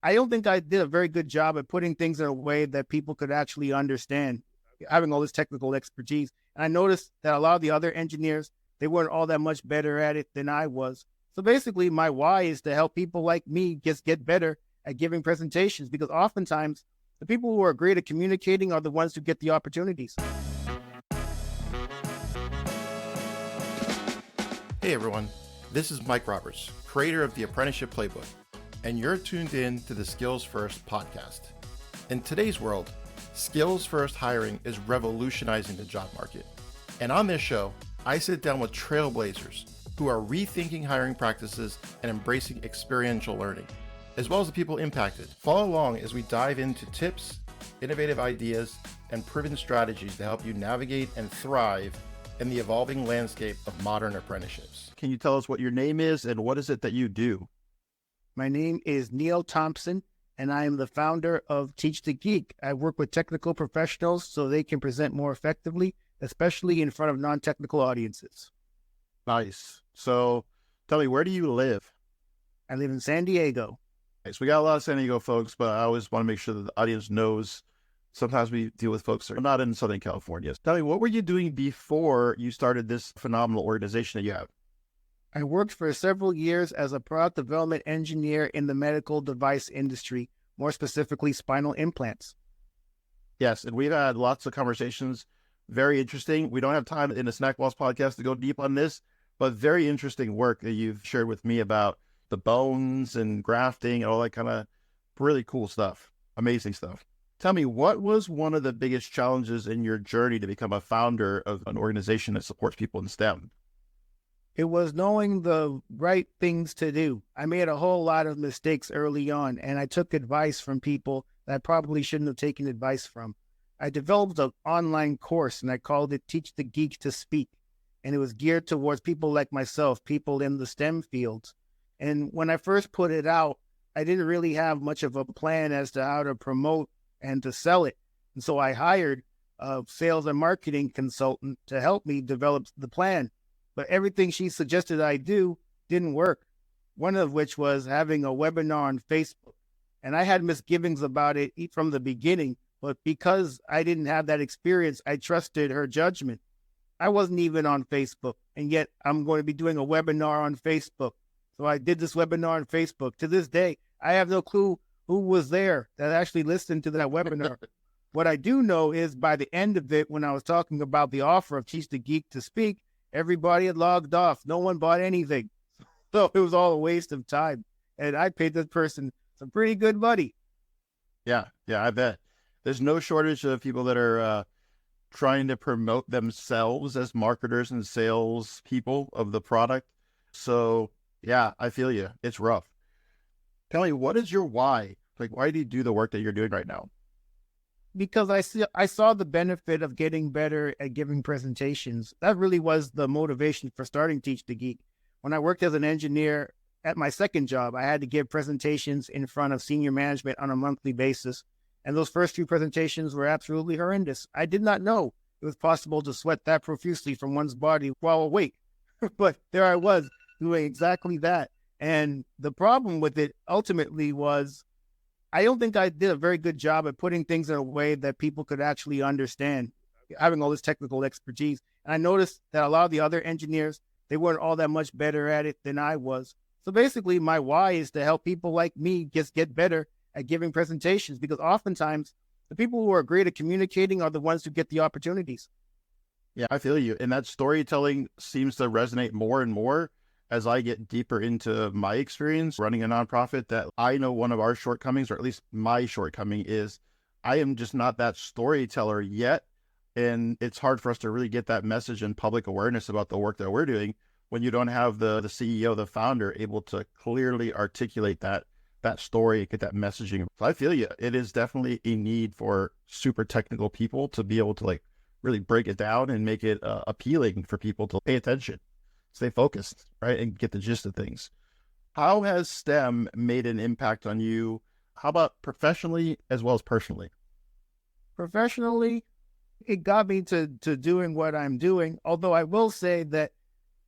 I don't think I did a very good job at putting things in a way that people could actually understand, having all this technical expertise. And I noticed that a lot of the other engineers, they weren't all that much better at it than I was. So basically, my why is to help people like me just get better at giving presentations, because oftentimes the people who are great at communicating are the ones who get the opportunities. Hey everyone, this is Mike Roberts, creator of the Apprenticeship Playbook, and you're tuned in to the Skills First podcast. In today's world, skills first hiring is revolutionizing the job market. And on this show, I sit down with trailblazers who are rethinking hiring practices and embracing experiential learning, as well as the people impacted. Follow along as we dive into tips, innovative ideas, and proven strategies to help you navigate and thrive in the evolving landscape of modern apprenticeships. Can you tell us what your name is and what is it that you do? My name is Neil Thompson, and I am the founder of Teach the Geek. I work with technical professionals so they can present more effectively, especially in front of non-technical audiences. Nice. So tell me, where do you live? I live in San Diego. So we got a lot of San Diego folks, but I always want to make sure that the audience knows sometimes we deal with folks that are not in Southern California. Tell me, what were you doing before you started this phenomenal organization that you have? I worked for several years as a product development engineer in the medical device industry, more specifically spinal implants. Yes, and we've had lots of conversations. Very interesting. We don't have time in the Snack Balls podcast to go deep on this, but very interesting work that you've shared with me about the bones and grafting and all that kind of really cool stuff. Amazing stuff. Tell me, what was one of the biggest challenges in your journey to become a founder of an organization that supports people in STEM? It was knowing the right things to do. I made a whole lot of mistakes early on, and I took advice from people that I probably shouldn't have taken advice from. I developed an online course, and I called it Teach the Geek to Speak. And it was geared towards people like myself, people in the STEM fields. And when I first put it out, I didn't really have much of a plan as to how to promote and to sell it. And so I hired a sales and marketing consultant to help me develop the plan. But everything she suggested I do didn't work. One of which was having a webinar on Facebook. And I had misgivings about it from the beginning, but because I didn't have that experience, I trusted her judgment. I wasn't even on Facebook, and yet I'm going to be doing a webinar on Facebook. So I did this webinar on Facebook. To this day, I have no clue who was there that actually listened to that webinar. What I do know is by the end of it, when I was talking about the offer of Teach the Geek to Speak, everybody had logged off. No one bought anything. So it was all a waste of time. And I paid this person some pretty good money. Yeah, I bet. There's no shortage of people that are trying to promote themselves as marketers and sales people of the product. So yeah, I feel you. It's rough. Tell me, what is your why? Like, why do you do the work that you're doing right now? Because I saw the benefit of getting better at giving presentations. That really was the motivation for starting Teach the Geek. When I worked as an engineer at my second job, I had to give presentations in front of senior management on a monthly basis. And those first few presentations were absolutely horrendous. I did not know it was possible to sweat that profusely from one's body while awake. But there I was doing exactly that. And the problem with it ultimately was I don't think I did a very good job at putting things in a way that people could actually understand, having all this technical expertise. And I noticed that a lot of the other engineers, they weren't all that much better at it than I was. So basically, my why is to help people like me just get better at giving presentations, because oftentimes the people who are great at communicating are the ones who get the opportunities. Yeah, I feel you. And that storytelling seems to resonate more and more as I get deeper into my experience running a nonprofit. That I know one of our shortcomings, or at least my shortcoming, is I am just not that storyteller yet. And it's hard for us to really get that message and public awareness about the work that we're doing when you don't have the CEO, the founder, able to clearly articulate that story, get that messaging. So I feel you. It is definitely a need for super technical people to be able to like really break it down and make it appealing for people to pay attention, stay focused, right? And get the gist of things. How has STEM made an impact on you? How about professionally as well as personally? Professionally, it got me to doing what I'm doing. Although I will say that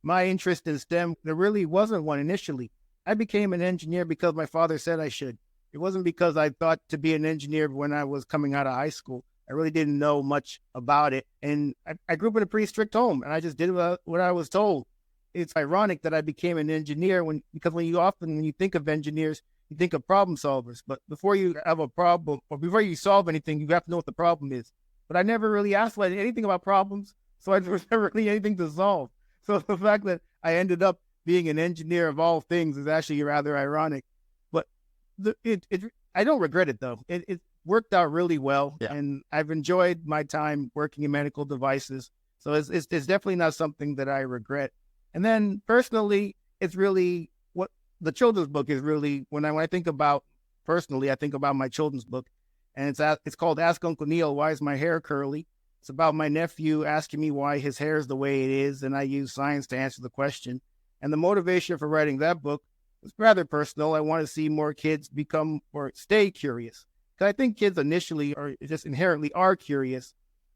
my interest in STEM, there really wasn't one initially. I became an engineer because my father said I should. It wasn't because I thought to be an engineer when I was coming out of high school. I really didn't know much about it. And I grew up in a pretty strict home, and I just did what I was told. It's ironic that I became an engineer because when you think of engineers, you think of problem solvers. But before you have a problem or before you solve anything, you have to know what the problem is. But I never really asked anything about problems, so there was never really anything to solve. So the fact that I ended up being an engineer of all things is actually rather ironic. But I don't regret it, though. It worked out really well, Yeah. and I've enjoyed my time working in medical devices. So it's definitely not something that I regret. And then personally, it's really what the children's book is really, when I think about personally, I think about my children's book, and it's called Ask Uncle Neil, Why Is My Hair Curly? It's about my nephew asking me why his hair is the way it is, and I use science to answer the question. And the motivation for writing that book was rather personal. I want to see more kids become or stay curious. Because I think kids initially are just inherently are curious,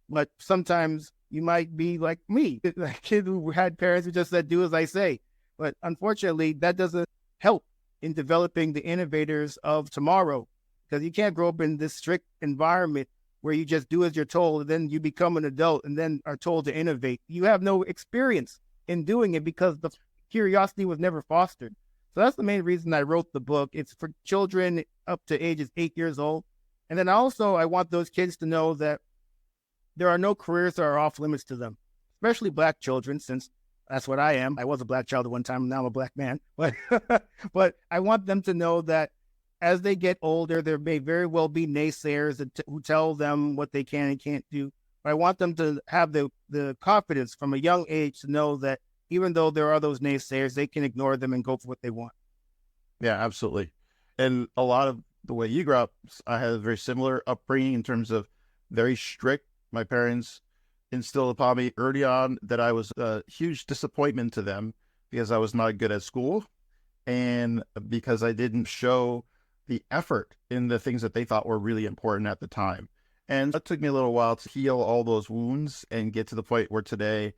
but sometimes you might be like me, a kid who had parents who just said, do as I say. But unfortunately, that doesn't help in developing the innovators of tomorrow, because you can't grow up in this strict environment where you just do as you're told, and then you become an adult and then are told to innovate. You have no experience in doing it because the curiosity was never fostered. So that's the main reason I wrote the book. It's for children up to ages 8 years old. And then also I want those kids to know that there are no careers that are off limits to them, especially Black children, since that's what I am. I was a Black child at one time, and now I'm a Black man. But but I want them to know that as they get older, there may very well be naysayers who tell them what they can and can't do. But I want them to have the confidence from a young age to know that even though there are those naysayers, they can ignore them and go for what they want. Yeah, absolutely. And a lot of the way you grew up, I had a very similar upbringing in terms of very strict. My parents instilled upon me early on that I was a huge disappointment to them because I was not good at school and because I didn't show the effort in the things that they thought were really important at the time. And it took me a little while to heal all those wounds and get to the point where today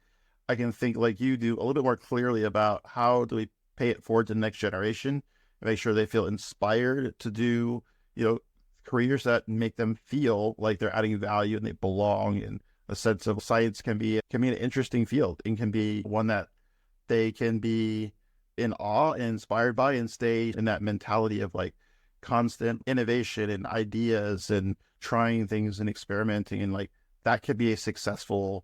I can think like you do a little bit more clearly about how do we pay it forward to the next generation, make sure they feel inspired to do, careers that make them feel like they're adding value and they belong, and a sense of science can be an interesting field and can be one that they can be in awe and inspired by and stay in that mentality of like constant innovation and ideas and trying things and experimenting, and like that could be a successful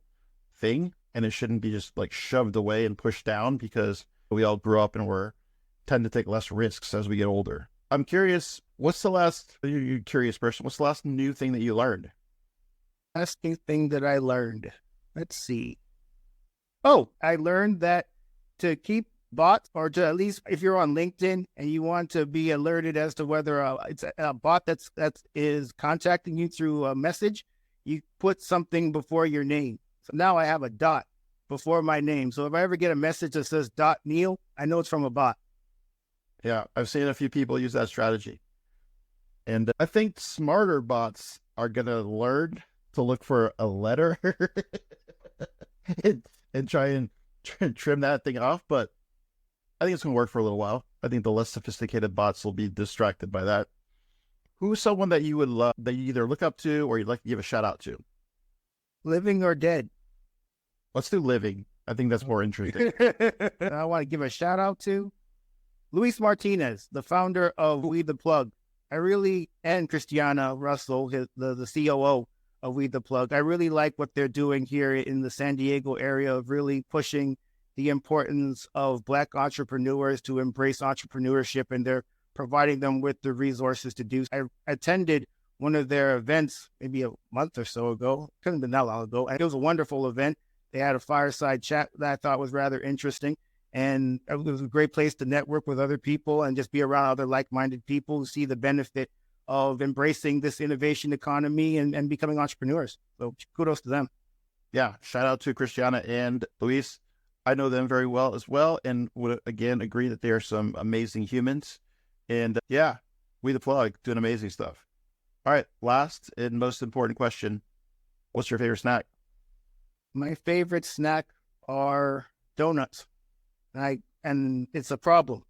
thing, and it shouldn't be just like shoved away and pushed down because we all grew up and tend to take less risks as we get older. I'm curious, you're a curious person, what's the last new thing that you learned? Last new thing that I learned. Let's see. Oh, I learned that to keep bots, or to at least if you're on LinkedIn and you want to be alerted as to whether it's a bot that is contacting you through a message, you put something before your name. So now I have a dot before my name. So if I ever get a message that says .Neil, I know it's from a bot. Yeah, I've seen a few people use that strategy. And I think smarter bots are going to learn to look for a letter and try and trim that thing off. But I think it's going to work for a little while. I think the less sophisticated bots will be distracted by that. Who's someone that you would love, that you either look up to or you'd like to give a shout out to? Living or dead? Let's do living. I think that's more interesting. I want to give a shout out to Luis Martinez, the founder of We the Plug. And Christiana Russell, the COO of We the Plug. I really like what they're doing here in the San Diego area of really pushing the importance of Black entrepreneurs to embrace entrepreneurship, and they're providing them with the resources to do. I attended one of their events maybe a month or so ago. Couldn't have been that long ago. And it was a wonderful event. They had a fireside chat that I thought was rather interesting. And it was a great place to network with other people and just be around other like-minded people who see the benefit of embracing this innovation economy and becoming entrepreneurs. So kudos to them. Yeah. Shout out to Christiana and Luis. I know them very well as well, and would again agree that they are some amazing humans. And yeah, We the Plug doing amazing stuff. All right. Last and most important question. What's your favorite snack? My favorite snack are donuts. And it's a problem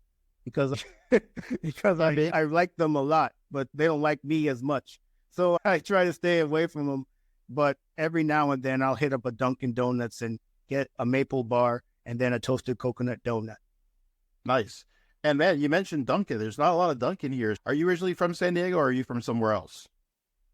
because I like them a lot. but they don't like me as much. So I try to stay away from them. But every now and then I'll hit up a Dunkin' Donuts and get a maple bar and then a toasted coconut donut. Nice. And man, you mentioned Dunkin'. There's not a lot of Dunkin' here. Are you originally from San Diego or are you from somewhere else?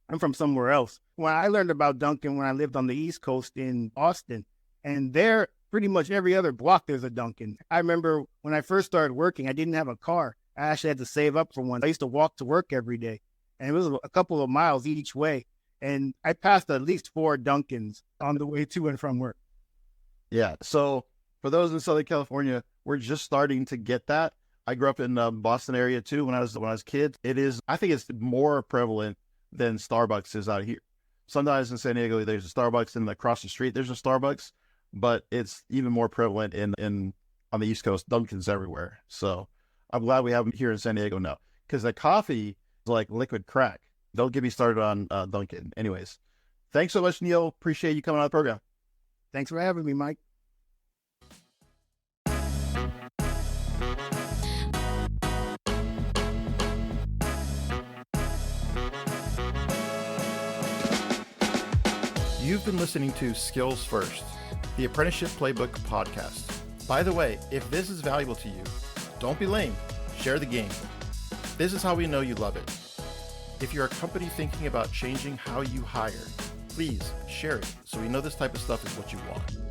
I'm from somewhere else. When I learned about Dunkin' when I lived on the East Coast in Austin, and there pretty much every other block there's a Dunkin'. I remember when I first started working, I didn't have a car. I actually had to save up for one. I used to walk to work every day, and it was a couple of miles each way. And I passed at least 4 Dunkins on the way to and from work. Yeah. So for those in Southern California, we're just starting to get that. I grew up in the Boston area too when I was a kid. I think it's more prevalent than Starbucks is out here. Sometimes in San Diego, there's a Starbucks, and across the street there's a Starbucks, but it's even more prevalent in on the East Coast. Dunkin's everywhere. So I'm glad we have them here in San Diego now, because the coffee is like liquid crack. Don't get me started on Dunkin'. Anyways, thanks so much, Neil. Appreciate you coming on the program. Thanks for having me, Mike. You've been listening to Skills First, the Apprenticeship Playbook podcast. By the way, if this is valuable to you, don't be lame. Share the game. This is how we know you love it. If you're a company thinking about changing how you hire, please share it so we know this type of stuff is what you want.